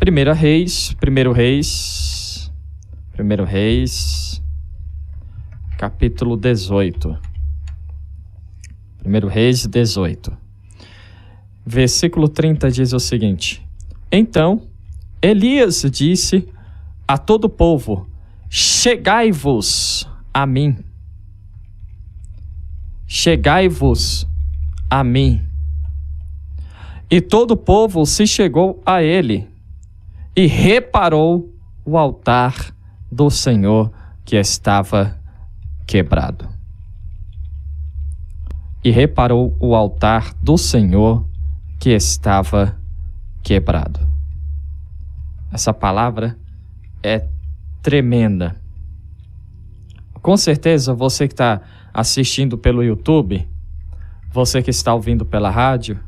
1 Reis, capítulo 18. 1 Reis 18. Versículo 30 diz o seguinte: Então Elias disse a todo o povo: Chegai-vos a mim. Chegai-vos a mim. E todo o povo se chegou a ele e reparou o altar do Senhor que estava quebrado. E reparou o altar do Senhor que estava quebrado. Essa palavra é tremenda. Com certeza você que está assistindo pelo YouTube, você que está ouvindo pela rádio,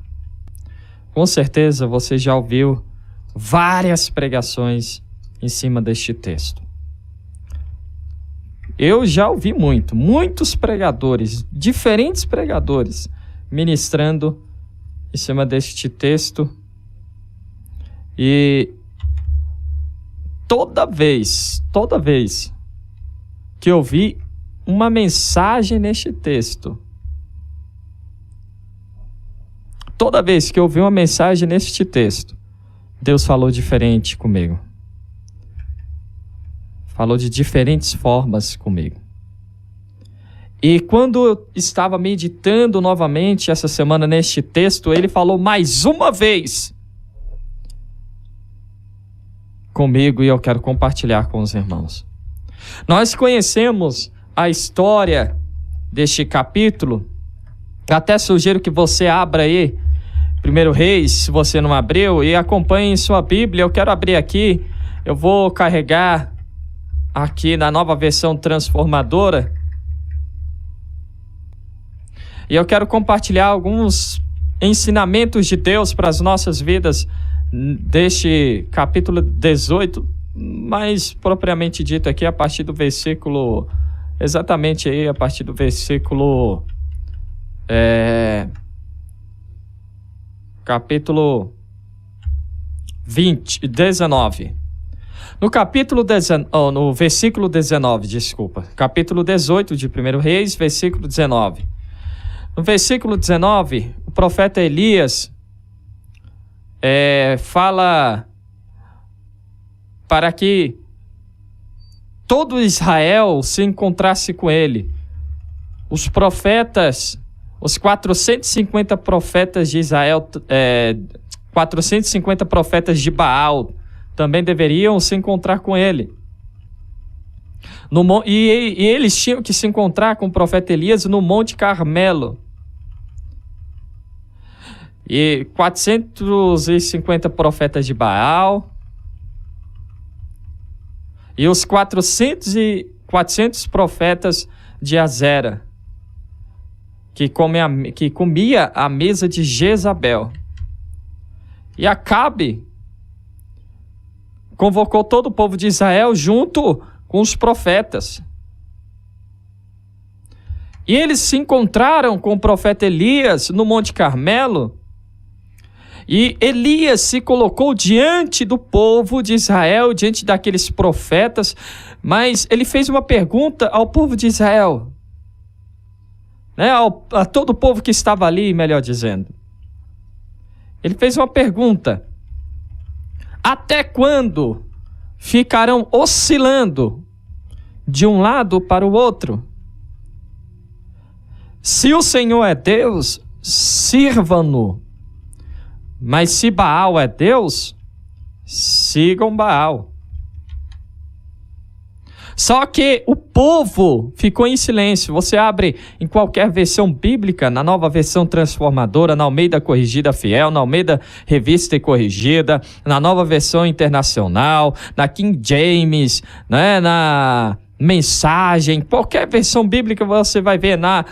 com certeza você já ouviu várias pregações em cima deste texto. Eu já ouvi muitos pregadores, diferentes pregadores, ministrando em cima deste texto. E toda vez que eu vi uma mensagem neste texto, Deus falou diferente comigo. Falou de diferentes formas comigo. E quando eu estava meditando novamente essa semana neste texto, ele falou mais uma vez comigo e eu quero compartilhar com os irmãos. Nós conhecemos a história deste capítulo. Até sugiro que você abra aí 1 Reis, se você não abriu, e acompanhe em sua Bíblia. Eu quero abrir aqui, eu vou carregar aqui na nova versão transformadora. E eu quero compartilhar alguns ensinamentos de Deus para as nossas vidas deste capítulo 18, mais propriamente dito aqui a partir do versículo, exatamente aí a partir do versículo capítulo 19. No versículo 19, capítulo 18 de 1 Reis, versículo 19. No versículo 19, o profeta Elias fala para que todo Israel se encontrasse com ele. Os profetas, os 450 profetas de Israel, 450 profetas de Baal, também deveriam se encontrar com ele. E eles tinham que se encontrar com o profeta Elias no Monte Carmelo. E 450 profetas de Baal e os 400 profetas de Azera, que comia a mesa de Jezabel. E Acabe convocou todo o povo de Israel junto com os profetas. E eles se encontraram com o profeta Elias no Monte Carmelo. E Elias se colocou diante do povo de Israel, diante daqueles profetas, mas ele fez uma pergunta ao povo de Israel, né? A todo o povo que estava ali, melhor dizendo. Ele fez uma pergunta: até quando ficarão oscilando de um lado para o outro? Se o Senhor é Deus, sirvam-no. Mas se Baal é Deus, sigam Baal. Só que o povo ficou em silêncio. Você abre em qualquer versão bíblica, na nova versão transformadora, na Almeida Corrigida Fiel, na Almeida Revista e Corrigida, na nova versão internacional, na King James, né, na Mensagem, qualquer versão bíblica você vai ver, na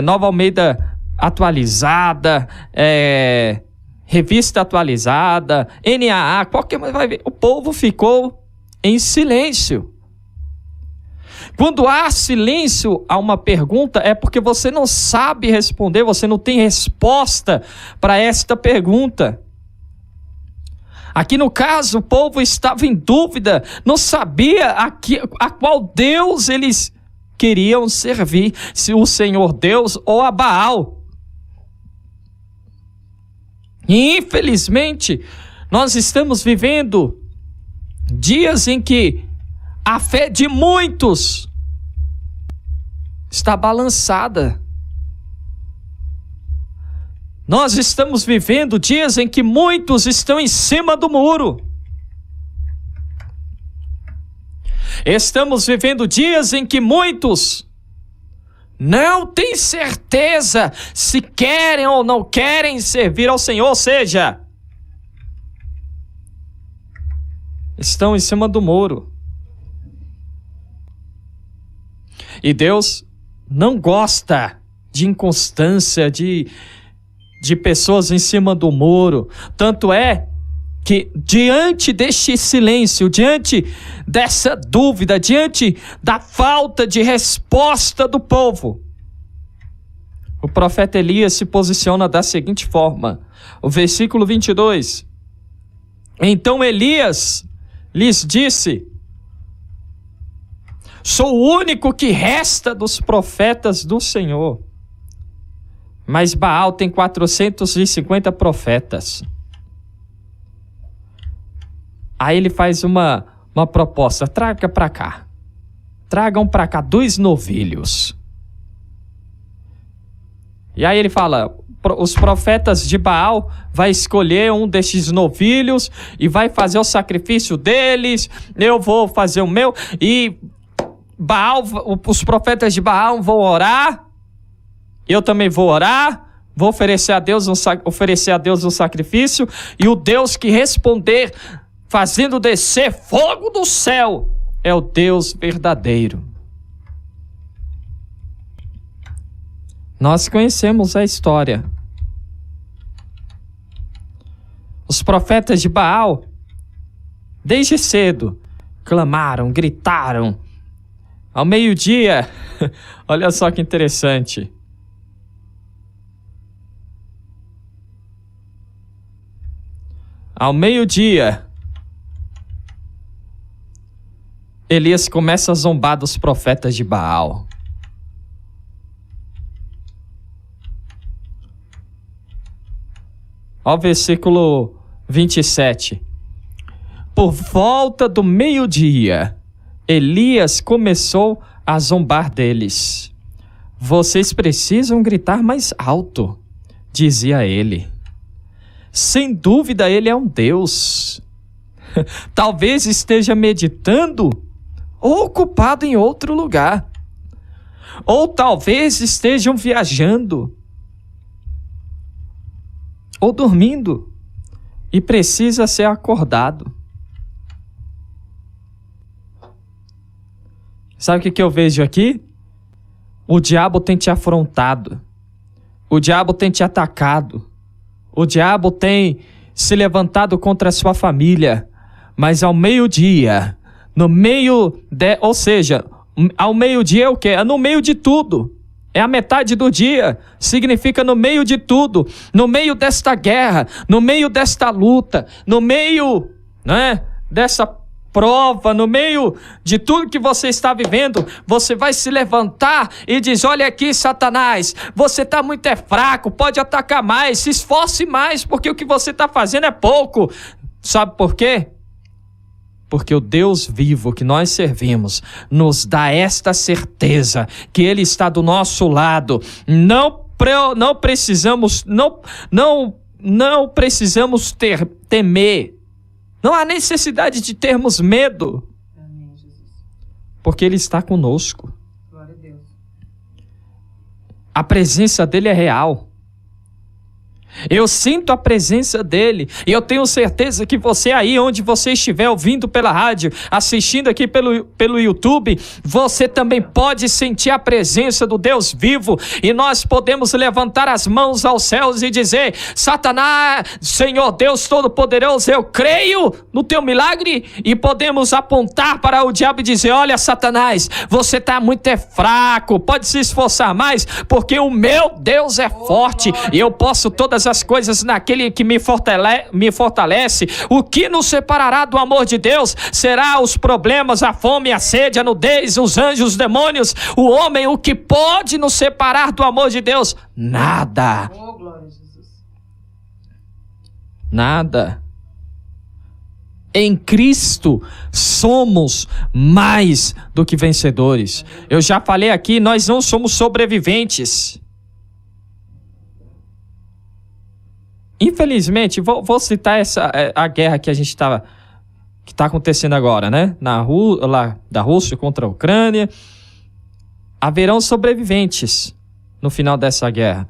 Nova Almeida Atualizada, Revista Atualizada, NAA, qualquer vai ver. O povo ficou em silêncio. Quando há silêncio a uma pergunta, é porque você não sabe responder, você não tem resposta para esta pergunta. Aqui no caso, o povo estava em dúvida, não sabia a qual Deus eles queriam servir, se o Senhor Deus ou a Baal. E infelizmente, nós estamos vivendo dias em que a fé de muitos está balançada. Nós estamos vivendo dias em que muitos estão em cima do muro. Estamos vivendo dias em que muitos não têm certeza se querem ou não querem servir ao Senhor, ou seja, estão em cima do muro. E Deus não gosta de inconstância, de pessoas em cima do muro. Tanto é que diante deste silêncio, diante dessa dúvida, diante da falta de resposta do povo, o profeta Elias se posiciona da seguinte forma. O versículo 22. Então Elias lhes disse: sou o único que resta dos profetas do Senhor, mas Baal tem 450 profetas. Aí ele faz uma proposta: traga para cá. Tragam para cá 2 novilhos. E aí ele fala: os profetas de Baal vai escolher um destes novilhos e vai fazer o sacrifício deles. Eu vou fazer o meu. E Baal, os profetas de Baal vão orar. Eu também vou orar, vou oferecer a Deus um sacrifício, e o Deus que responder, fazendo descer fogo do céu, é o Deus verdadeiro. Nós conhecemos a história. Os profetas de Baal, desde cedo, clamaram, gritaram. Ao meio-dia, olha só que interessante. Ao meio-dia, Elias começa a zombar dos profetas de Baal. Ao versículo 27. Por volta do meio-dia, Elias começou a zombar deles. Vocês precisam gritar mais alto, dizia ele. Sem dúvida ele é um Deus. Talvez esteja meditando ou ocupado em outro lugar. Ou talvez estejam viajando ou dormindo e precisa ser acordado. Sabe o que eu vejo aqui? O diabo tem te afrontado. O diabo tem te atacado. O diabo tem se levantado contra a sua família. Mas ao meio-dia, ou seja, ao meio-dia é o quê? É no meio de tudo. É a metade do dia. Significa no meio de tudo. No meio desta guerra, no meio desta luta, no meio, dessa prova, no meio de tudo que você está vivendo, você vai se levantar e diz: olha aqui, Satanás, você está muito fraco, pode atacar mais, se esforce mais, porque o que você está fazendo é pouco. Sabe por quê? Porque o Deus vivo que nós servimos nos dá esta certeza que Ele está do nosso lado. Não precisamos temer. Não há necessidade de termos medo. Amém, Jesus. Porque Ele está conosco. Glória a Deus. A presença dEle é real. Eu sinto a presença dEle, e eu tenho certeza que você aí, onde você estiver ouvindo pela rádio, assistindo aqui pelo YouTube, você também pode sentir a presença do Deus vivo, e nós podemos levantar as mãos aos céus e dizer: Satanás, Senhor Deus Todo-Poderoso, eu creio no teu milagre, e podemos apontar para o diabo e dizer: olha, Satanás, você está muito fraco, pode se esforçar mais, porque o meu Deus é forte, e eu posso todas todas as coisas naquele que me fortalece. O que nos separará do amor de Deus? Será os problemas, a fome, a sede, a nudez, os anjos, os demônios, o homem? O que pode nos separar do amor de Deus? Nada. Oh, glória a Jesus. Nada. Em Cristo somos mais do que vencedores. Eu já falei aqui, nós não somos sobreviventes. Infelizmente, vou citar a guerra que está acontecendo agora, né? Lá da Rússia contra a Ucrânia. Haverão sobreviventes no final dessa guerra.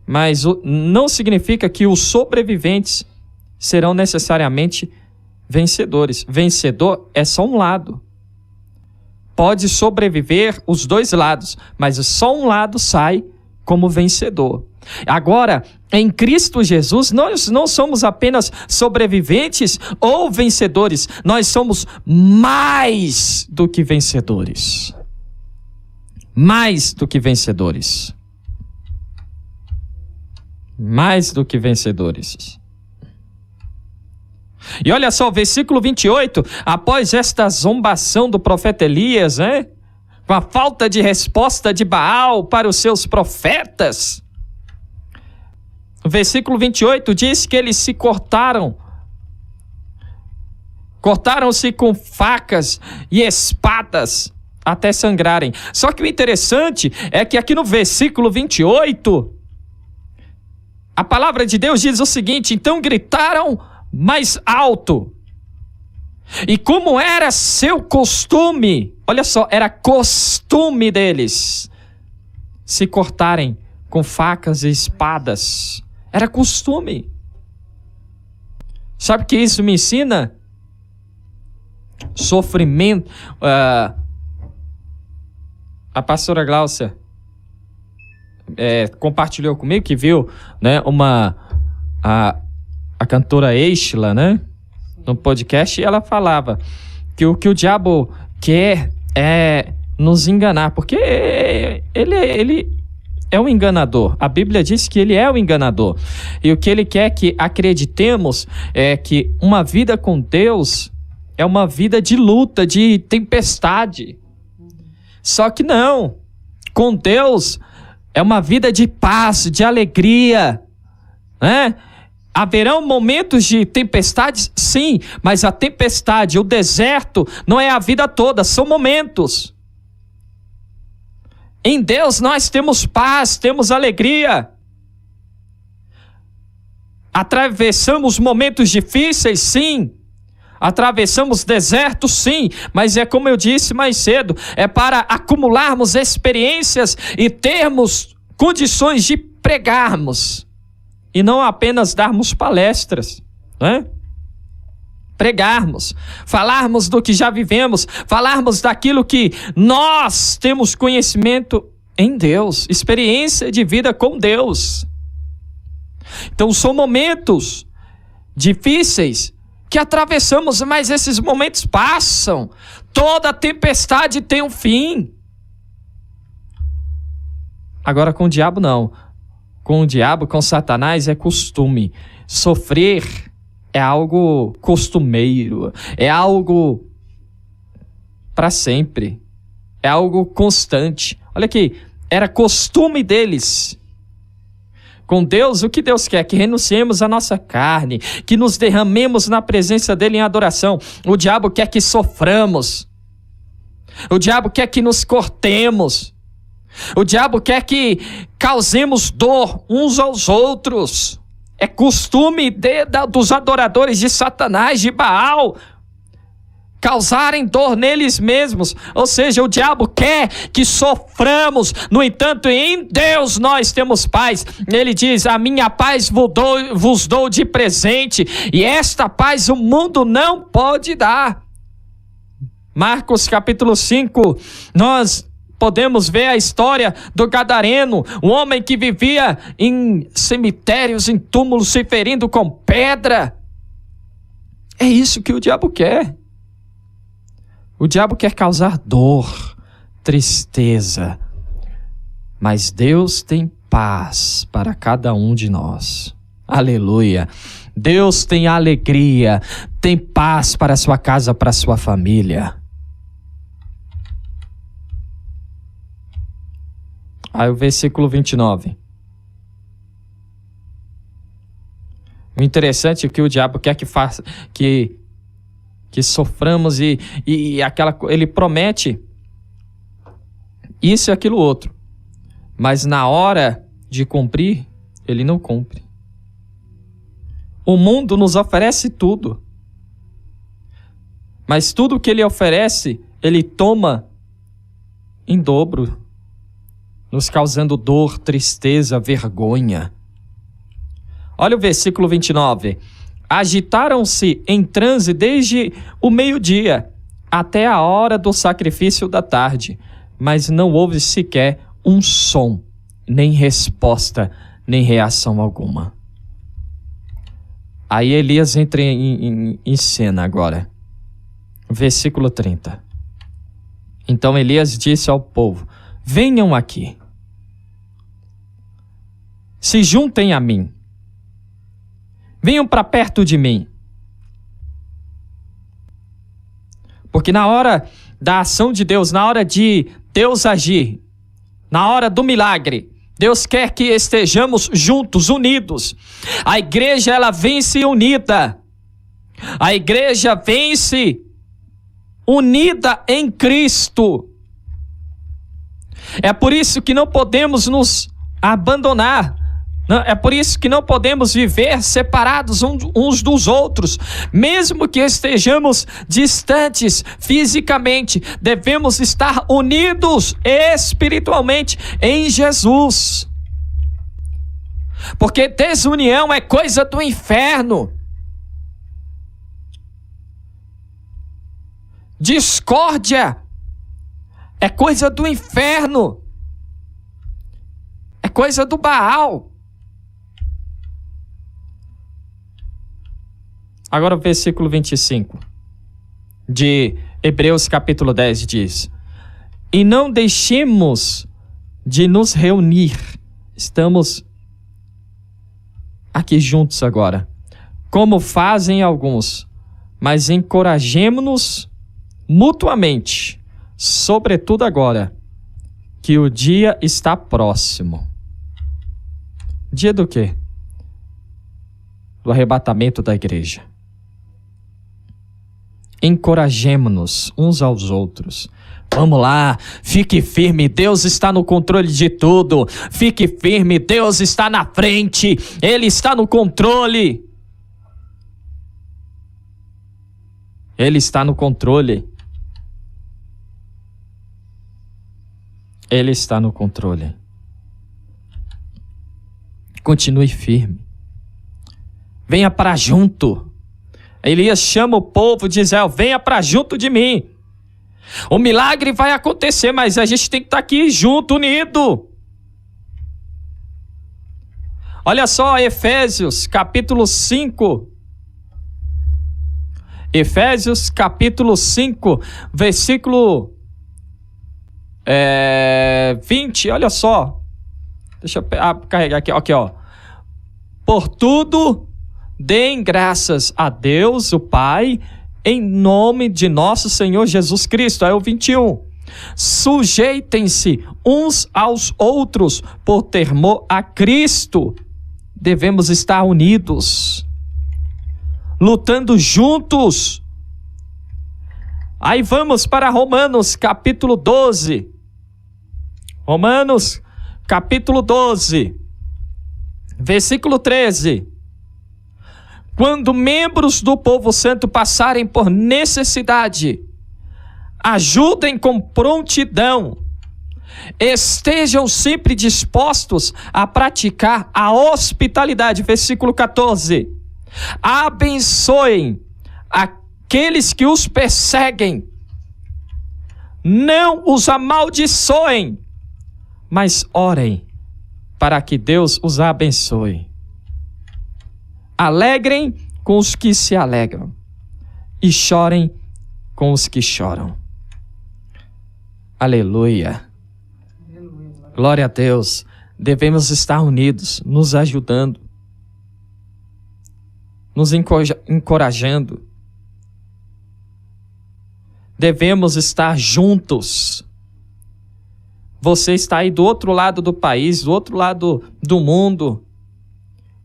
Mas não significa que os sobreviventes serão necessariamente vencedores. Vencedor é só um lado. Pode sobreviver os dois lados, mas só um lado sai como vencedor. Agora, em Cristo Jesus, nós não somos apenas sobreviventes ou vencedores, nós somos mais do que vencedores. Mais do que vencedores. Mais do que vencedores. E olha só, versículo 28, após esta zombação do profeta Elias, né? Com a falta de resposta de Baal para os seus profetas, o versículo 28 diz que eles se cortaram-se com facas e espadas até sangrarem. Só que o interessante é que aqui no versículo 28, a palavra de Deus diz o seguinte: então gritaram mais alto. E como era seu costume, olha só, era costume deles se cortarem com facas e espadas. Era costume. Sabe o que isso me ensina? Sofrimento. A pastora Gláucia compartilhou comigo que viu, né, a cantora Eishla, né, no podcast, e ela falava que o que o diabo quer é nos enganar, porque ele é um enganador. A Bíblia diz que ele é um enganador. E o que ele quer que acreditemos é que uma vida com Deus é uma vida de luta, de tempestade. Só que não. Com Deus é uma vida de paz, de alegria, né? Haverão momentos de tempestades? Sim, mas a tempestade, o deserto, não é a vida toda, são momentos. Em Deus nós temos paz, temos alegria. Atravessamos momentos difíceis? Sim. Atravessamos desertos? Sim. Mas é como eu disse mais cedo, é para acumularmos experiências e termos condições de pregarmos. E não apenas darmos palestras, né? Pregarmos, falarmos do que já vivemos, falarmos daquilo que nós temos conhecimento em Deus, experiência de vida com Deus. Então são momentos difíceis que atravessamos, mas esses momentos passam. Toda tempestade tem um fim. Agora com o diabo não. Com o diabo, com Satanás, é costume. Sofrer é algo costumeiro, é algo para sempre, é algo constante. Olha aqui, era costume deles. Com Deus, o que Deus quer? Que renunciemos à nossa carne, que nos derramemos na presença dele em adoração. O diabo quer que soframos. O diabo quer que nos cortemos. O diabo quer que causemos dor uns aos outros. É costume dos adoradores de Satanás, de Baal, causarem dor neles mesmos. Ou seja, o diabo quer que soframos. No entanto, em Deus nós temos paz. Ele diz: a minha paz vos dou de presente, e esta paz o mundo não pode dar. Marcos capítulo 5, nós podemos ver a história do gadareno, um homem que vivia em cemitérios, em túmulos, se ferindo com pedra. É isso que o diabo quer. O diabo quer causar dor, tristeza. Mas Deus tem paz para cada um de nós. Aleluia. Deus tem alegria, tem paz para a sua casa, para a sua família. Aí o versículo 29. O interessante é que o diabo quer que faça, que soframos e ele promete isso e aquilo outro. Mas na hora de cumprir, ele não cumpre. O mundo nos oferece tudo. Mas tudo que ele oferece, ele toma em dobro, nos causando dor, tristeza, vergonha. Olha o versículo 29. Agitaram-se em transe desde o meio-dia até a hora do sacrifício da tarde, mas não houve sequer um som, nem resposta, nem reação alguma. Aí Elias entra em cena agora. Versículo 30. Então Elias disse ao povo: venham aqui, se juntem a mim. Venham para perto de mim. Porque na hora da ação de Deus, na hora de Deus agir, na hora do milagre, Deus quer que estejamos juntos, unidos. A igreja, ela vence unida. A igreja vence unida em Cristo. É por isso que não podemos nos abandonar. É por isso que não podemos viver separados uns dos outros. Mesmo que estejamos distantes fisicamente, devemos estar unidos espiritualmente em Jesus. Porque desunião é coisa do inferno. Discórdia é coisa do inferno. É coisa do Baal. Agora o versículo 25 de Hebreus capítulo 10 diz: e não deixemos de nos reunir. Estamos aqui juntos agora, como fazem alguns, mas encorajemo-nos mutuamente, sobretudo agora, que o dia está próximo. Dia do quê? Do arrebatamento da igreja. Encorajemo-nos uns aos outros. Vamos lá, fique firme, Deus está no controle de tudo. Fique firme, Deus está na frente, Ele está no controle. Ele está no controle. Ele está no controle. Continue firme. Venha para junto. Elias chama o povo, diz: venha para junto de mim. O milagre vai acontecer, mas a gente tem que estar aqui junto, unido. Olha só, Efésios capítulo 5. Efésios capítulo 5, versículo 20, olha só. Deixa eu carregar aqui, ó. Por tudo, deem graças a Deus, o Pai, em nome de nosso Senhor Jesus Cristo. Aí o 21. Sujeitem-se uns aos outros por temor a Cristo. Devemos estar unidos, lutando juntos. Aí vamos para Romanos capítulo 12. Romanos capítulo 12, versículo 13. Quando membros do povo santo passarem por necessidade, ajudem com prontidão. Estejam sempre dispostos a praticar a hospitalidade. Versículo 14. Abençoem aqueles que os perseguem. Não os amaldiçoem, mas orem para que Deus os abençoe. Alegrem com os que se alegram e chorem com os que choram. Aleluia. Glória a Deus. devemos estar unidos, nos ajudando, nos encorajando. Devemos estar juntos. Você está aí do outro lado do país, do outro lado do mundo,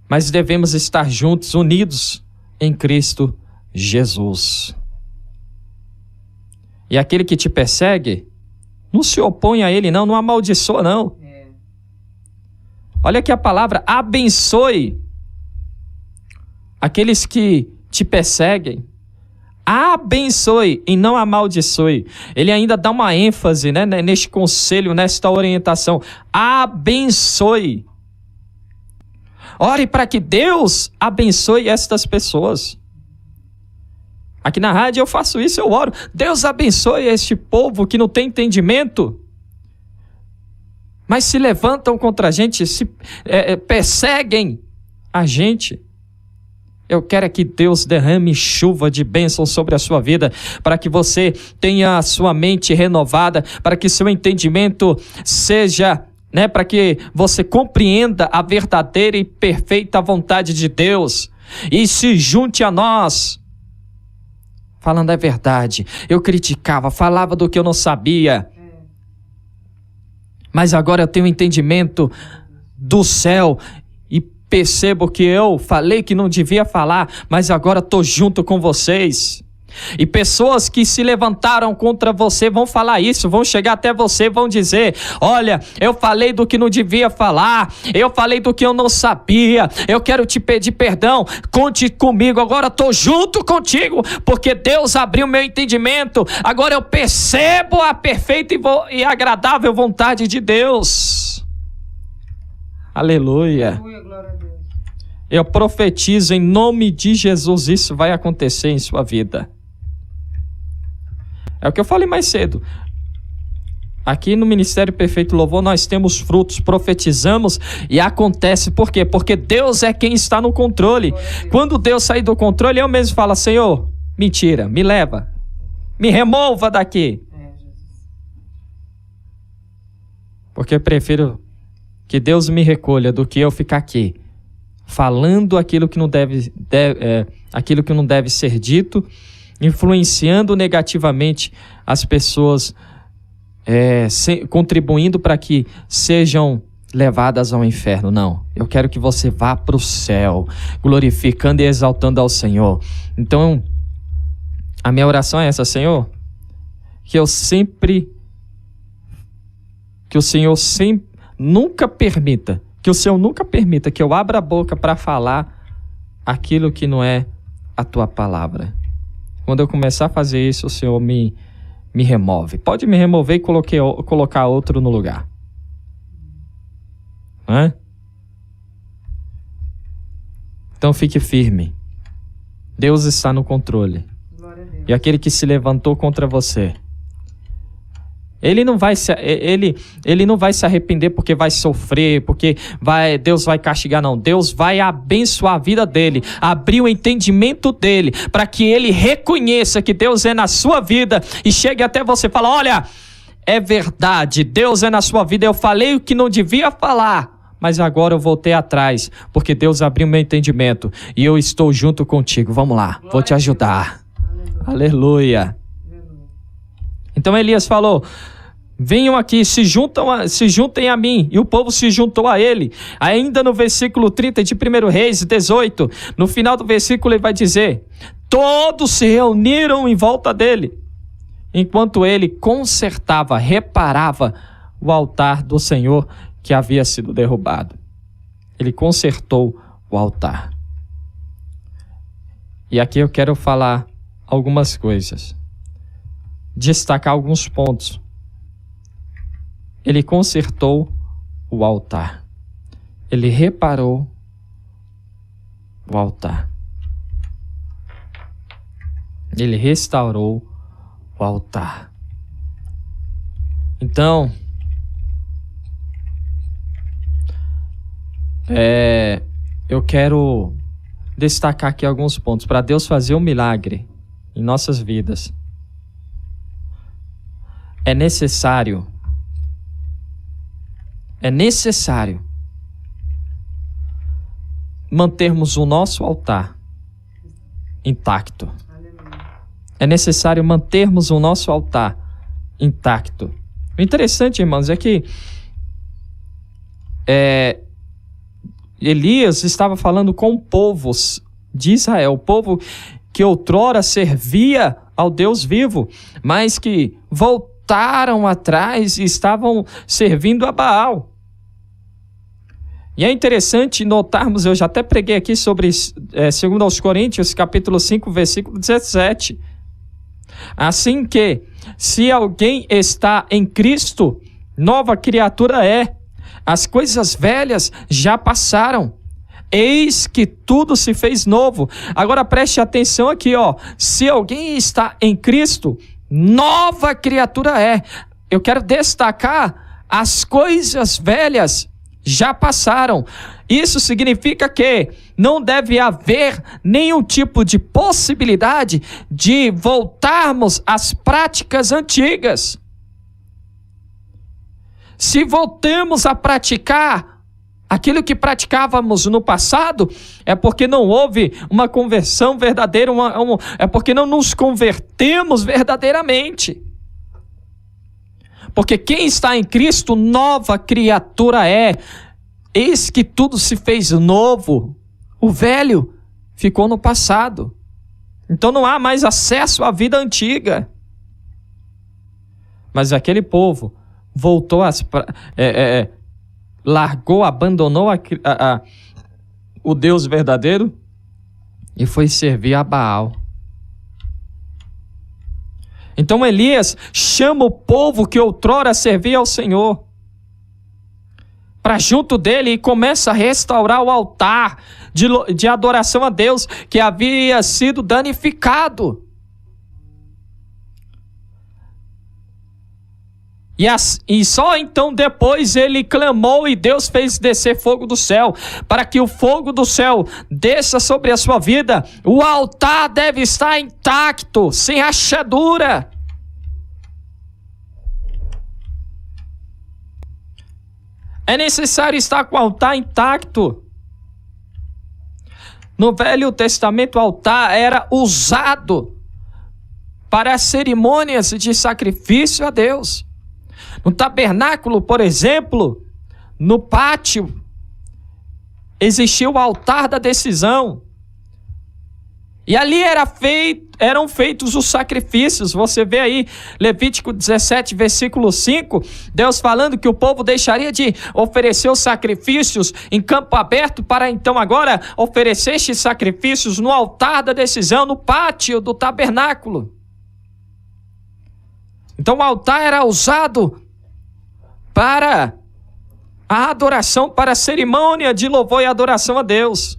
mas devemos estar juntos, unidos em Cristo Jesus. E aquele que te persegue, não se opõe a ele não amaldiçoa não. Olha aqui a palavra, abençoe aqueles que te perseguem. Abençoe e não amaldiçoe. Ele ainda dá uma ênfase, né, neste conselho, nesta orientação. Abençoe. Ore para que Deus abençoe estas pessoas. Aqui na rádio eu faço isso, eu oro. Deus abençoe este povo que não tem entendimento, mas se levantam contra a gente, perseguem a gente. Eu quero é que Deus derrame chuva de bênção sobre a sua vida, para que você tenha a sua mente renovada, para que seu entendimento seja, para que você compreenda a verdadeira e perfeita vontade de Deus e se junte a nós. Falando a verdade, eu criticava, falava do que eu não sabia, mas agora eu tenho entendimento do céu e percebo que eu falei que não devia falar, mas agora estou junto com vocês. E pessoas que se levantaram contra você vão falar isso, vão chegar até você e vão dizer: olha, eu falei do que não devia falar, eu falei do que eu não sabia, eu quero te pedir perdão, conte comigo, agora estou junto contigo, porque Deus abriu meu entendimento, agora eu percebo a perfeita e agradável vontade de Deus. Aleluia. Glória a Deus. Eu profetizo em nome de Jesus, isso vai acontecer em sua vida. É o que eu falei mais cedo. Aqui no Ministério Perfeito Louvor nós temos frutos, profetizamos e acontece. Por quê? Porque Deus é quem está no controle. Quando Deus sair do controle, eu mesmo falo: Senhor, me tira, me leva, me remova daqui. Porque eu prefiro que Deus me recolha do que eu ficar aqui falando aquilo que não aquilo que não deve ser dito, influenciando negativamente as pessoas, contribuindo para que sejam levadas ao inferno. Não, eu quero que você vá para o céu, glorificando e exaltando ao Senhor. Então, a minha oração é essa: Senhor, que o Senhor nunca permita que eu abra a boca para falar aquilo que não é a tua palavra. Quando eu começar a fazer isso, o Senhor me remove. Pode me remover e colocar outro no lugar. Então fique firme. Deus está no controle. E aquele que se levantou contra você, ele não vai se arrepender porque vai sofrer, porque Deus vai castigar, não. Deus vai abençoar a vida dele, abrir o entendimento dele, para que ele reconheça que Deus é na sua vida e chegue até você e fale: olha, é verdade, Deus é na sua vida, eu falei o que não devia falar, mas agora eu voltei atrás, porque Deus abriu meu entendimento e eu estou junto contigo. Vamos lá, vou te ajudar. Aleluia. Então Elias falou: venham aqui, se juntem a mim. E o povo se juntou a ele. Ainda no versículo 30 de 1 Reis 18, no final do versículo ele vai dizer: todos se reuniram em volta dele, enquanto ele consertava, reparava o altar do Senhor que havia sido derrubado. Ele consertou o altar. E aqui eu quero falar algumas coisas, destacar alguns pontos. Ele consertou o altar. Ele reparou o altar. Ele restaurou o altar. Então, eu quero destacar aqui alguns pontos para Deus fazer um milagre em nossas vidas. É necessário mantermos o nosso altar intacto. É necessário mantermos o nosso altar intacto. O interessante, irmãos, é que Elias estava falando com povos de Israel, o povo que outrora servia ao Deus vivo, mas que voltaram atrás e estavam servindo a Baal. E é interessante notarmos, eu já até preguei aqui sobre 2 Coríntios, capítulo 5, versículo 17. Assim que, se alguém está em Cristo, nova criatura é. As coisas velhas já passaram. Eis que tudo se fez novo. Agora preste atenção aqui, ó. Se alguém está em Cristo, nova criatura é. Eu quero destacar, as coisas velhas já passaram. Isso significa que não deve haver nenhum tipo de possibilidade de voltarmos às práticas antigas. Se voltamos a praticar aquilo que praticávamos no passado, é porque não houve uma conversão verdadeira, é porque não nos convertemos verdadeiramente. Porque quem está em Cristo, nova criatura é. Eis que tudo se fez novo. O velho ficou no passado. Então não há mais acesso à vida antiga. Mas aquele povo voltou largou, abandonou o Deus verdadeiro e foi servir a Baal. Então Elias chama o povo que outrora servia ao Senhor para junto dele e começa a restaurar o altar de adoração a Deus que havia sido danificado. E só então depois ele clamou e Deus fez descer fogo do céu. Para que o fogo do céu desça sobre a sua vida, o altar deve estar intacto, sem rachadura. É necessário estar com o altar intacto. No Velho Testamento, o altar era usado para cerimônias de sacrifício a Deus. No tabernáculo, por exemplo, no pátio, existia o altar da decisão. E ali eram feitos os sacrifícios. Você vê aí, Levítico 17, versículo 5, Deus falando que o povo deixaria de oferecer os sacrifícios em campo aberto para então agora oferecer estes sacrifícios no altar da decisão, no pátio do tabernáculo. Então o altar era usado para a adoração, para a cerimônia de louvor e adoração a Deus.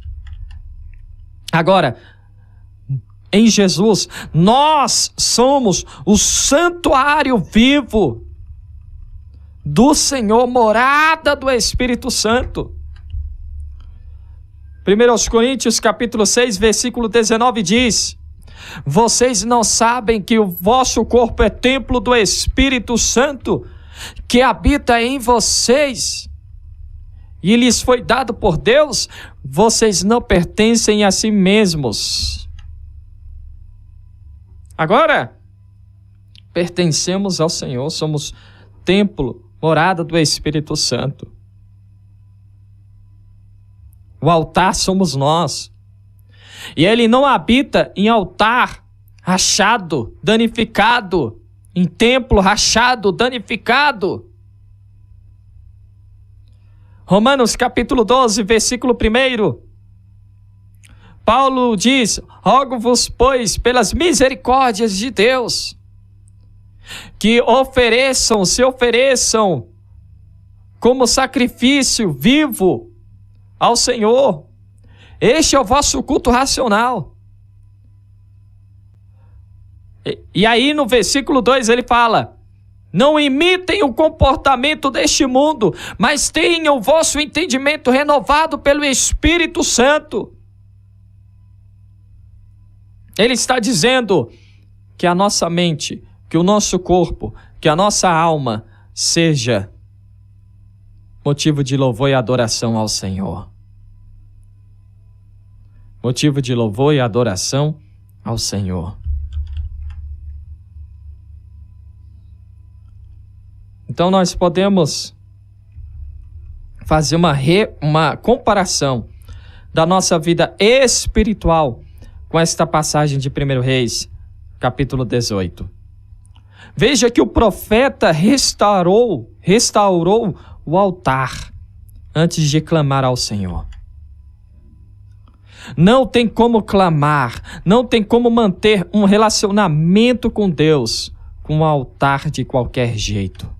Agora, em Jesus, nós somos o santuário vivo do Senhor, morada do Espírito Santo. 1 Coríntios capítulo 6, versículo 19 diz: vocês não sabem que o vosso corpo é templo do Espírito Santo, que habita em vocês, e lhes foi dado por Deus? Vocês não pertencem a si mesmos. Agora, pertencemos ao Senhor, somos templo, morada do Espírito Santo. O altar somos nós. E ele não habita em altar rachado, danificado, em templo rachado, danificado. Romanos capítulo 12, versículo 1. Paulo diz: rogo-vos, pois, pelas misericórdias de Deus, que se ofereçam como sacrifício vivo ao Senhor. Este é o vosso culto racional. E aí no versículo 2 ele fala: não imitem o comportamento deste mundo, mas tenham o vosso entendimento renovado pelo Espírito Santo. Ele está dizendo que a nossa mente, que o nosso corpo, que a nossa alma seja motivo de louvor e adoração ao Senhor. motivo de louvor e adoração ao Senhor. Então nós podemos fazer uma comparação da nossa vida espiritual com esta passagem de 1 Reis, capítulo 18. Veja que o profeta restaurou o altar antes de clamar ao Senhor. Não tem como clamar, não tem como manter um relacionamento com Deus com um altar de qualquer jeito.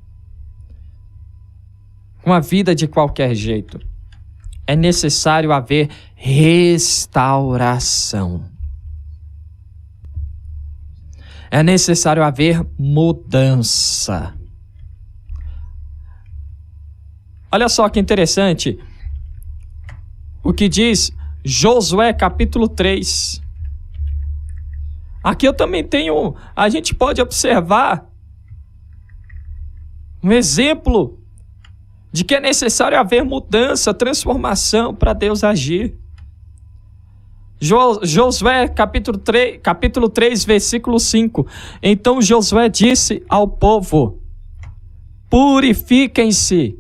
Com a vida de qualquer jeito. É necessário haver restauração. É necessário haver mudança. Olha só que interessante o que diz Josué capítulo 3. Aqui eu também tenho, a gente pode observar um exemplo de que é necessário haver mudança, transformação para Deus agir. Josué capítulo 3, versículo 5. Então Josué disse ao povo: purifiquem-se,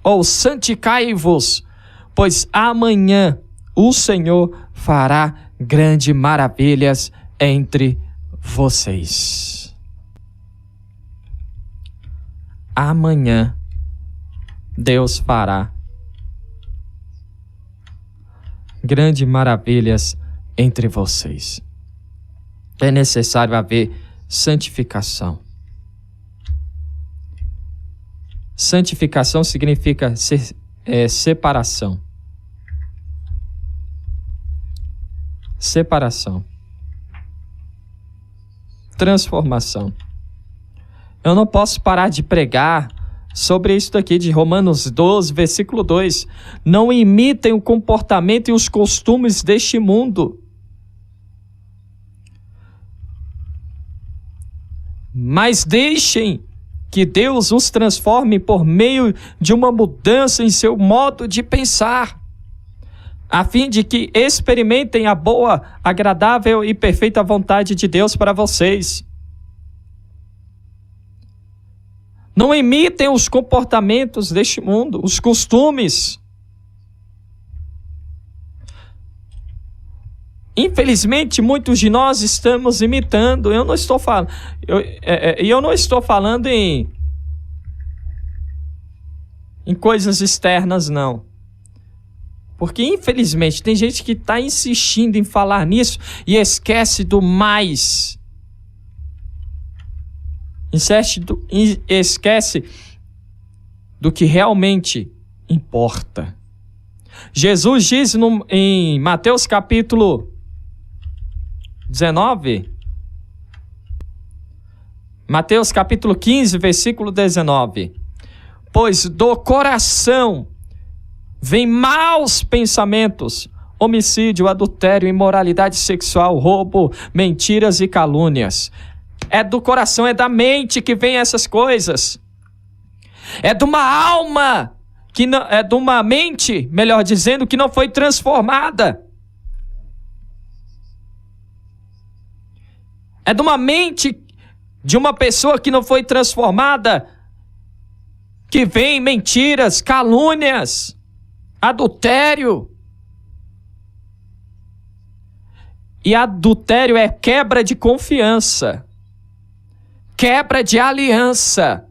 ou santificai-vos, pois amanhã o Senhor fará grandes maravilhas entre vocês. Amanhã Deus fará grandes maravilhas entre vocês. É necessário haver santificação. Santificação significa separação. Separação. Transformação. Eu não posso parar de pregar sobre isso daqui de Romanos 12, versículo 2. Não imitem o comportamento e os costumes deste mundo, mas deixem que Deus os transforme por meio de uma mudança em seu modo de pensar, a fim de que experimentem a boa, agradável e perfeita vontade de Deus para vocês. Não imitem os comportamentos deste mundo, os costumes. Infelizmente, muitos de nós estamos imitando. Eu não estou falando em coisas externas, não. Porque, infelizmente, tem gente que está insistindo em falar nisso e esquece do mais. Esquece do que realmente importa. Jesus diz em Mateus capítulo 19, Mateus capítulo 15, versículo 19: pois do coração vêm maus pensamentos, homicídio, adultério, imoralidade sexual, roubo, mentiras e calúnias. É do coração, é da mente que vem essas coisas. É de uma alma, é de uma mente, melhor dizendo, que não foi transformada. É de uma mente de uma pessoa que não foi transformada, que vem mentiras, calúnias, adultério. E adultério é quebra de confiança. Quebra de aliança.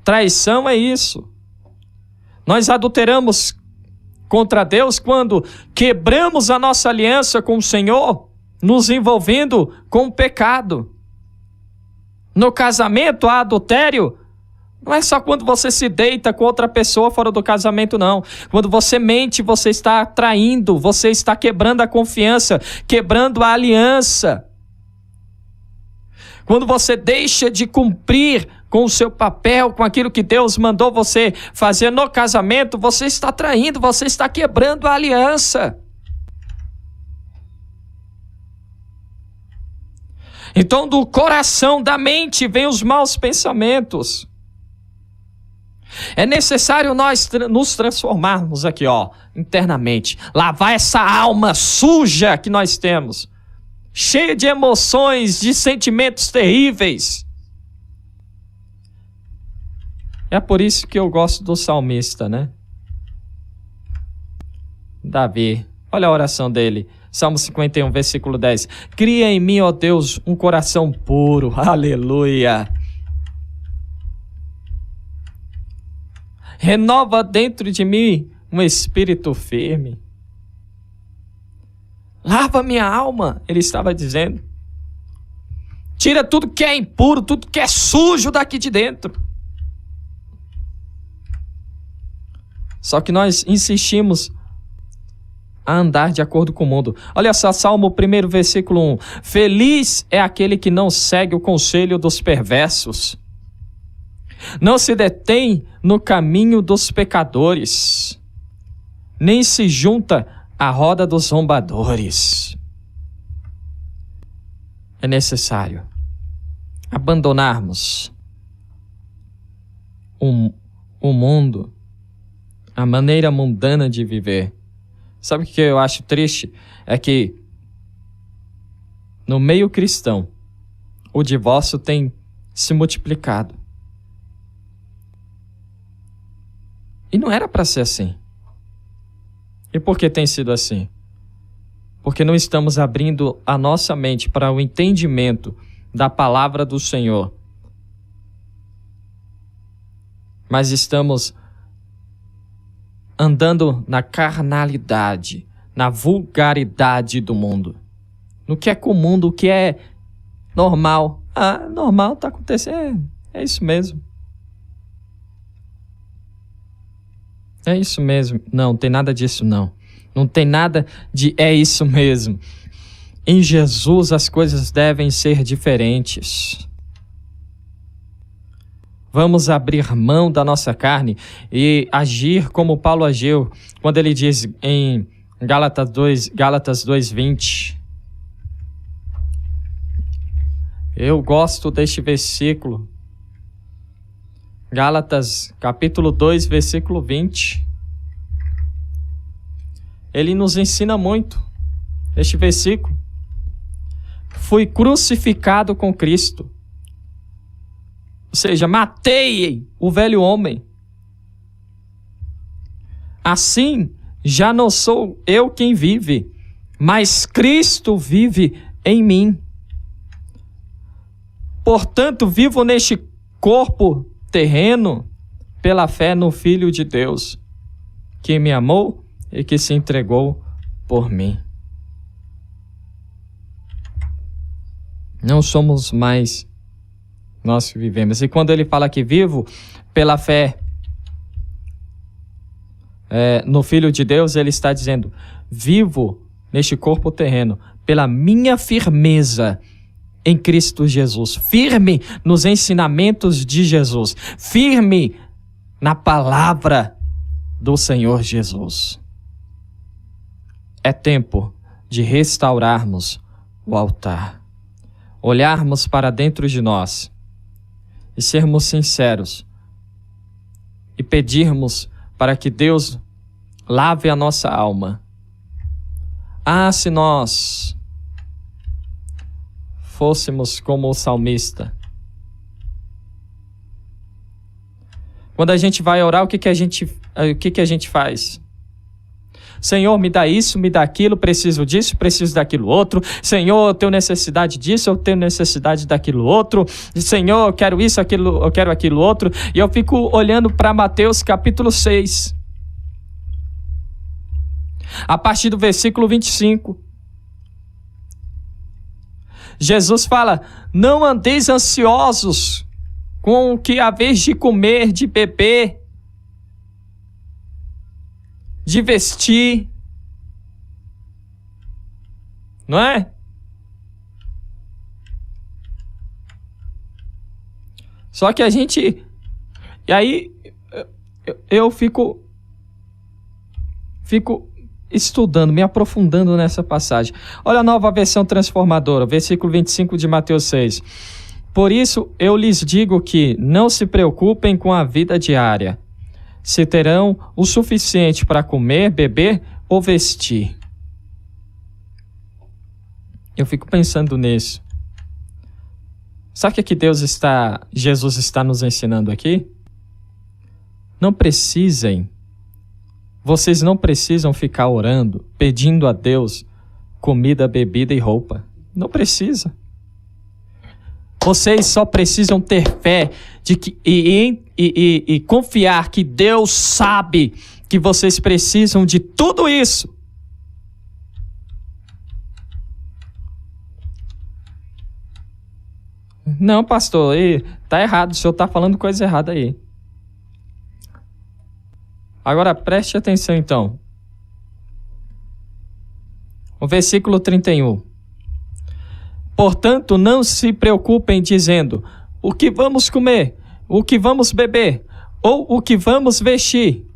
Traição é isso. Nós adulteramos contra Deus quando quebramos a nossa aliança com o Senhor, nos envolvendo com o pecado. No casamento, há adultério. Não é só quando você se deita com outra pessoa fora do casamento, não. Quando você mente, você está traindo, você está quebrando a confiança, quebrando a aliança. Quando você deixa de cumprir com o seu papel, com aquilo que Deus mandou você fazer no casamento, você está traindo, você está quebrando a aliança. Então, do coração, da mente, vem os maus pensamentos. É necessário nós nos transformarmos aqui, internamente. Lavar essa alma suja que nós temos, cheia de emoções, de sentimentos terríveis. É por isso que eu gosto do salmista, né? Davi, olha a oração dele. Salmo 51, versículo 10. Cria em mim, ó Deus, um coração puro. Aleluia. Renova dentro de mim um espírito firme. Lava minha alma, ele estava dizendo. Tira tudo que é impuro, tudo que é sujo daqui de dentro. Só que nós insistimos a andar de acordo com o mundo. Olha só, Salmo 1, versículo 1. Feliz é aquele que não segue o conselho dos perversos, não se detém no caminho dos pecadores, nem se junta à roda dos zombadores. É necessário abandonarmos o mundo, a maneira mundana de viver. Sabe o que eu acho triste? É que no meio cristão o divórcio tem se multiplicado. E não era para ser assim. E por que tem sido assim? Porque não estamos abrindo a nossa mente para o entendimento da palavra do Senhor. Mas estamos andando na carnalidade, na vulgaridade do mundo. No que é comum, do que é normal. Normal, tá acontecendo. É isso mesmo. É isso mesmo. Não tem nada disso, não. Não tem nada de é isso mesmo. Em Jesus as coisas devem ser diferentes. Vamos abrir mão da nossa carne e agir como Paulo agiu, quando ele diz em Gálatas 2:20. Eu gosto deste versículo. Gálatas, capítulo 2, versículo 20. Ele nos ensina muito, este versículo. Fui crucificado com Cristo. Ou seja, matei o velho homem. Assim, já não sou eu quem vive, mas Cristo vive em mim. Portanto, vivo neste corpo terreno pela fé no Filho de Deus, que me amou e que se entregou por mim. Não somos mais nós que vivemos. E quando ele fala que vivo pela fé no Filho de Deus, ele está dizendo, vivo neste corpo terreno pela minha firmeza em Cristo Jesus, firme nos ensinamentos de Jesus, firme na palavra do Senhor Jesus. É tempo de restaurarmos o altar, olharmos para dentro de nós e sermos sinceros e pedirmos para que Deus lave a nossa alma. Se nós fôssemos como o salmista. Quando a gente vai orar, o que a gente faz? Senhor, me dá isso, me dá aquilo, preciso disso, preciso daquilo outro. Senhor, eu tenho necessidade disso, eu tenho necessidade daquilo outro. Senhor, eu quero isso, aquilo, eu quero aquilo outro. E eu fico olhando para Mateus capítulo 6. A partir do versículo 25. Jesus fala, não andeis ansiosos com o que haveis de comer, de beber, de vestir. Não é? Só que a gente... E aí eu fico estudando, me aprofundando nessa passagem. Olha a Nova Versão Transformadora, versículo 25 de Mateus 6. Por isso eu lhes digo que não se preocupem com a vida diária, se terão o suficiente para comer, beber ou vestir. Eu fico pensando nisso. Sabe o que Jesus está nos ensinando aqui? Vocês não precisam ficar orando, pedindo a Deus comida, bebida e roupa. Não precisa. Vocês só precisam ter fé e confiar que Deus sabe que vocês precisam de tudo isso. Não, pastor, tá errado, o senhor tá falando coisa errada aí. Agora preste atenção então. O versículo 31. Portanto, não se preocupem dizendo, o que vamos comer, o que vamos beber, ou o que vamos vestir.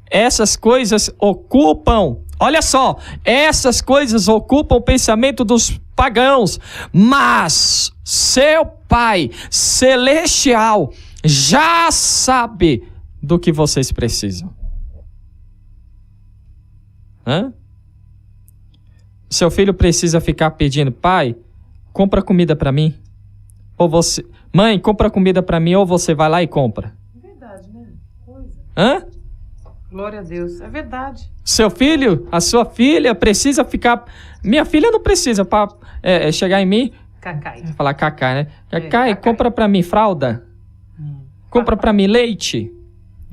Essas coisas ocupam, olha só, essas coisas ocupam o pensamento dos pagãos, mas seu Pai Celestial já sabe do que vocês precisam. Seu filho precisa ficar pedindo, pai, compra comida para mim. Ou você, mãe, compra comida para mim, ou você vai lá e compra. É verdade, né? Coisa. Glória a Deus, é verdade. Seu filho, a sua filha precisa ficar... Minha filha não precisa chegar em mim... Cacai. Falar cacai, né? Cacai, compra pra mim fralda. Compra pra mim leite.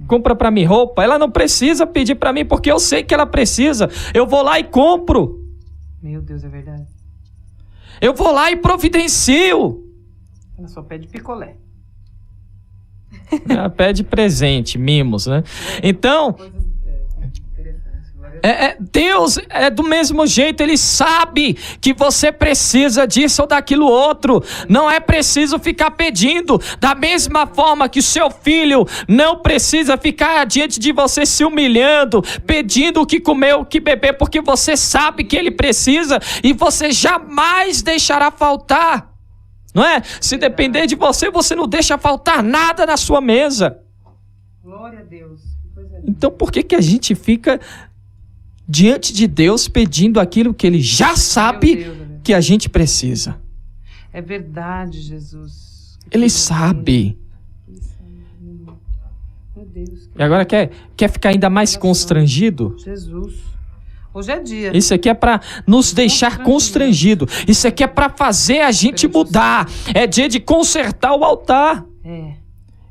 Compra pra mim roupa. Ela não precisa pedir pra mim, porque eu sei que ela precisa. Eu vou lá e compro. Meu Deus, é verdade. Eu vou lá e providencio. Ela só pede picolé. Ela pede presente, mimos, né? Então... Deus é do mesmo jeito, Ele sabe que você precisa disso ou daquilo outro. Não é preciso ficar pedindo. Da mesma forma que o seu filho não precisa ficar diante de você se humilhando, pedindo o que comer, o que beber, porque você sabe que ele precisa e você jamais deixará faltar. Não é? Se depender de você, você não deixa faltar nada na sua mesa. Glória a Deus. Então por que a gente fica diante de Deus pedindo aquilo que Ele já sabe que a gente precisa? É verdade, Jesus. Ele sabe. Meu Deus. E agora quer ficar ainda mais constrangido? Jesus. Hoje é dia. Isso aqui é para nos deixar constrangido. Isso aqui é para fazer a gente mudar. É dia de consertar o altar.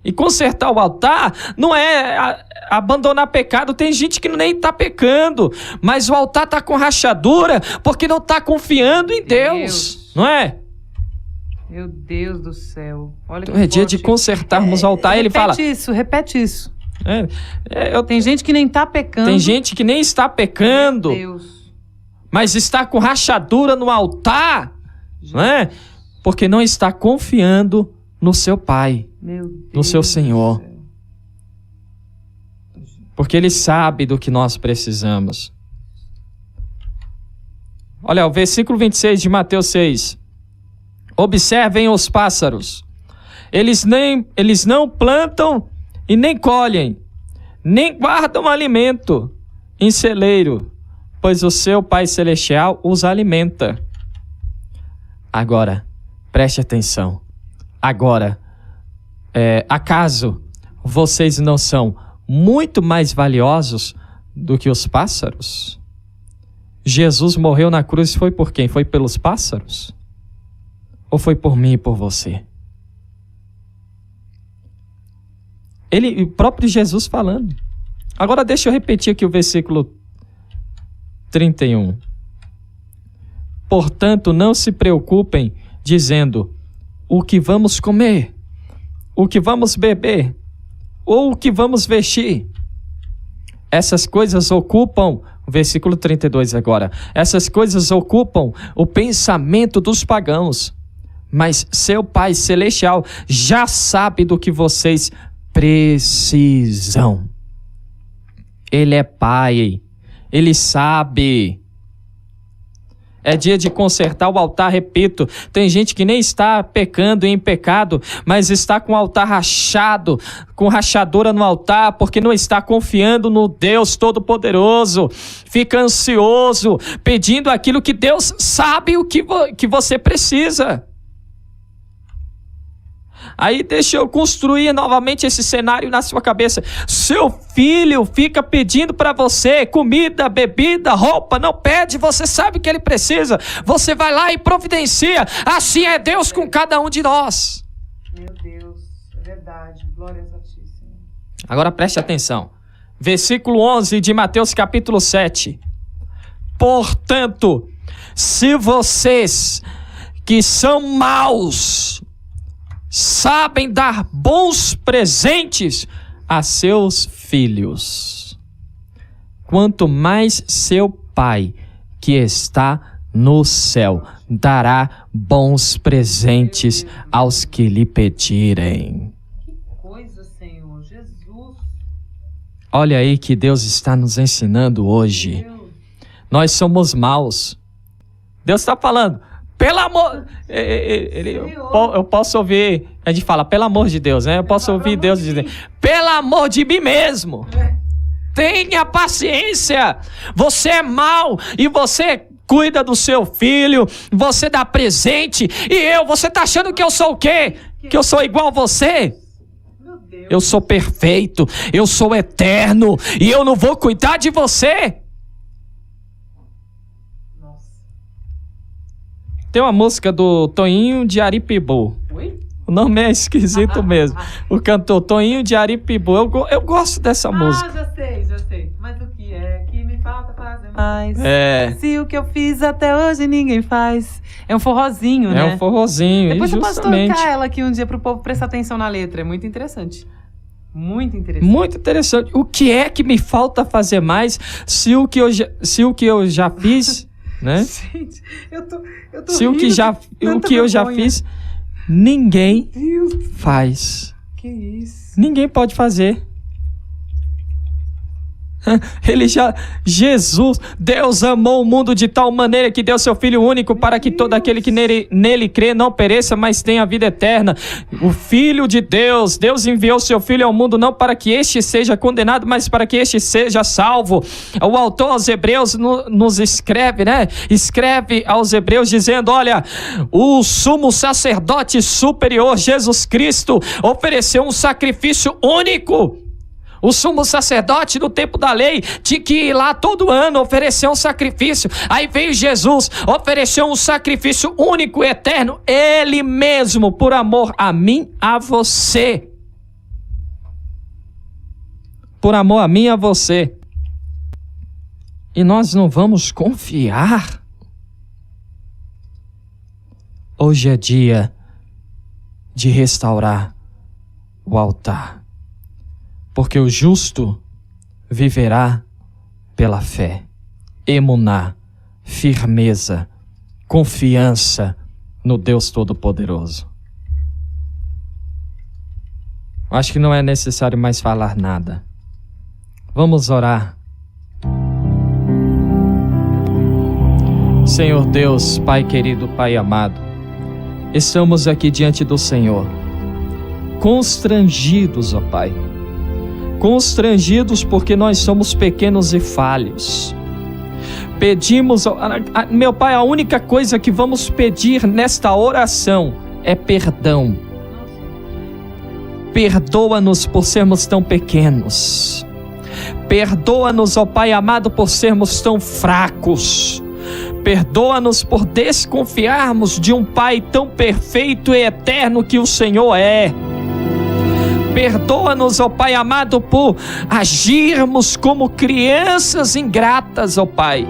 E consertar o altar não é abandonar pecado. Tem gente que nem está pecando, mas o altar está com rachadura porque não está confiando em Deus. Não é? Meu Deus do céu. Olha então é dia de consertarmos o altar. Ele fala... Repete isso. Tem gente que nem está pecando. Tem gente que nem está pecando. Meu Deus. Mas está com rachadura no altar. Não é? Porque não está confiando no seu Pai, no seu Senhor. Porque Ele sabe do que nós precisamos. Olha, o versículo 26 de Mateus 6. Observem os pássaros. Eles não plantam e nem colhem, nem guardam alimento em celeiro, pois o seu Pai Celestial os alimenta. Agora, preste atenção. Agora, acaso vocês não são muito mais valiosos do que os pássaros? Jesus morreu na cruz, foi por quem? Foi pelos pássaros? Ou foi por mim e por você? O próprio Jesus falando. Agora deixa eu repetir aqui o versículo 31. Portanto, não se preocupem dizendo o que vamos comer, o que vamos beber, ou o que vamos vestir. Essas coisas ocupam, versículo 32 agora, essas coisas ocupam o pensamento dos pagãos, mas seu Pai Celestial já sabe do que vocês precisam. Ele é Pai, Ele sabe. É dia de consertar o altar, repito. Tem gente que nem está pecando em pecado, mas está com o altar rachado, com rachadura no altar, porque não está confiando no Deus Todo-Poderoso. Fica ansioso, pedindo aquilo que Deus sabe o que você precisa. Aí deixa eu construir novamente esse cenário na sua cabeça. Seu filho fica pedindo para você comida, bebida, roupa, não pede, você sabe que ele precisa. Você vai lá e providencia. Assim é Deus com cada um de nós. Meu Deus, é verdade. Glórias a ti, Senhor. Agora preste atenção. Versículo 11 de Mateus capítulo 7. Portanto, se vocês que são maus sabem dar bons presentes a seus filhos, quanto mais seu Pai que está no céu dará bons presentes aos que lhe pedirem. Que coisa, Senhor. Jesus. Olha aí que Deus está nos ensinando hoje. Deus. Nós somos maus. Deus está falando, pelo amor... Eu posso ouvir, a gente fala, pelo amor de Deus, né? Eu posso ouvir Deus dizer, pelo amor de mim mesmo. Tenha paciência. Você é mau e você cuida do seu filho, você dá presente. E você tá achando que eu sou o quê? Que eu sou igual a você? Eu sou perfeito, eu sou eterno e eu não vou cuidar de você? Tem uma música do Toinho de Aripibu. Oi? O nome é esquisito mesmo. O cantor Toinho de Aripibu. Eu gosto dessa música. Já sei. Mas o que é que me falta fazer mais? Se o que eu fiz até hoje ninguém faz. É um forrozinho, né? É um forrozinho. Depois eu posso justamente. tocar ela aqui um dia pro povo prestar atenção na letra. É muito interessante. Muito interessante. Muito interessante. O que é que me falta fazer mais se o que eu já fiz... Né? Gente, eu tô se o que eu já fiz, ninguém faz. Que isso? Ninguém pode fazer. Deus amou o mundo de tal maneira que deu seu Filho único para que todo aquele que nele crê não pereça, mas tenha a vida eterna. O Filho de Deus enviou seu Filho ao mundo não para que este seja condenado, mas para que este seja salvo. O autor aos Hebreus nos escreve, né? Escreve aos Hebreus dizendo, olha, o sumo sacerdote superior, Jesus Cristo, ofereceu um sacrifício único. O sumo sacerdote no tempo da lei tinha que ir lá todo ano oferecer um sacrifício. Aí veio Jesus, ofereceu um sacrifício único e eterno, Ele mesmo, por amor a mim, a você. Por amor a mim e a você. E nós não vamos confiar. Hoje é dia de restaurar o altar. Porque o justo viverá pela fé. Emuná, firmeza, confiança no Deus Todo-Poderoso. Acho que não é necessário mais falar nada. Vamos orar. Senhor Deus, Pai querido, Pai amado, estamos aqui diante do Senhor, constrangidos, ó Pai. Constrangidos porque nós somos pequenos e falhos. Pedimos, meu Pai, a única coisa que vamos pedir nesta oração é perdão. Perdoa-nos por sermos tão pequenos. Perdoa-nos, ó Pai amado, por sermos tão fracos. Perdoa-nos por desconfiarmos de um Pai tão perfeito e eterno que o Senhor é. Perdoa-nos, ó Pai amado, por agirmos como crianças ingratas, ó Pai,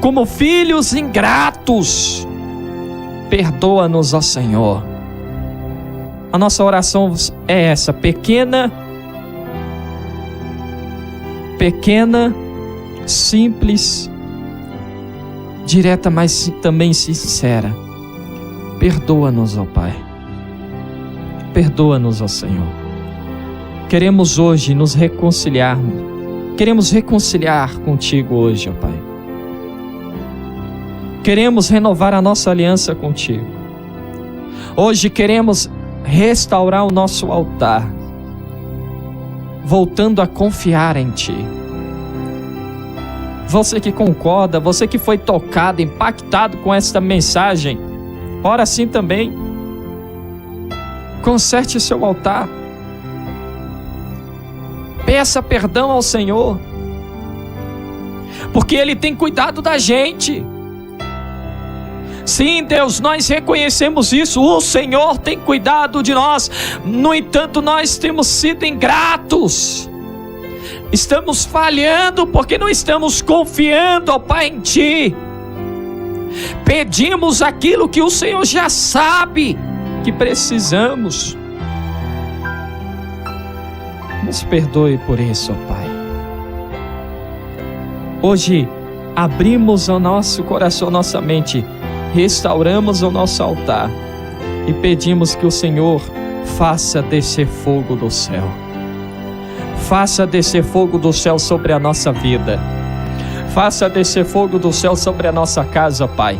como filhos ingratos. Perdoa-nos, ó Senhor. A nossa oração é essa, pequena, simples, direta, mas também sincera. Perdoa-nos, ó Pai. Perdoa-nos, ó Senhor. Queremos hoje nos reconciliarmos. Queremos reconciliar contigo hoje, ó Pai. queremos renovar a nossa aliança contigo. Hoje queremos restaurar o nosso altar, voltando a confiar em Ti. Você que concorda, você que foi tocado, impactado com esta mensagem, ora assim também. Conserte seu altar. Peça perdão ao Senhor, porque Ele tem cuidado da gente. Sim, Deus, nós reconhecemos isso. O Senhor tem cuidado de nós. No entanto, nós temos sido ingratos. Estamos falhando porque não estamos confiando, ó Pai, em Ti. Pedimos aquilo que o Senhor já sabe que precisamos. Nos perdoe por isso, ó Pai. Hoje abrimos o nosso coração, nossa mente, restauramos o nosso altar e pedimos que o Senhor faça descer fogo do céu. Faça descer fogo do céu sobre a nossa vida. Faça descer fogo do céu sobre a nossa casa, Pai.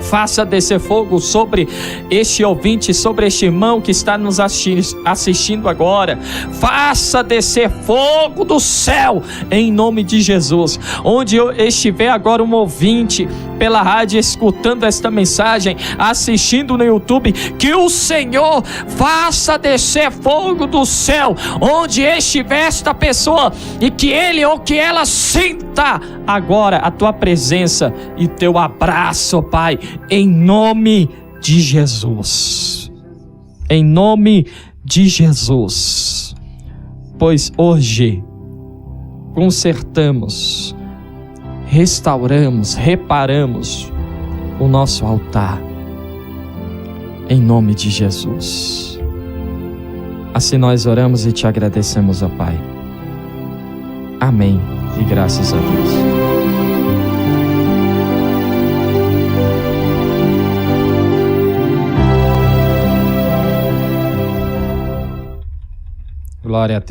Faça descer fogo sobre este ouvinte, sobre este irmão que está nos assistindo agora. Faça descer fogo do céu, em nome de Jesus. Onde estiver agora um ouvinte pela rádio, escutando esta mensagem, assistindo no YouTube, que o Senhor faça descer fogo do céu, onde estiver esta pessoa, e que ele ou que ela sinta agora a Tua presença e Teu abraço, Pai, em nome de Jesus. Em nome de Jesus. Pois hoje consertamos, restauramos, reparamos o nosso altar, em nome de Jesus. Assim nós oramos e Te agradecemos, ó Pai. Amém e graças a Deus. Glória a Deus.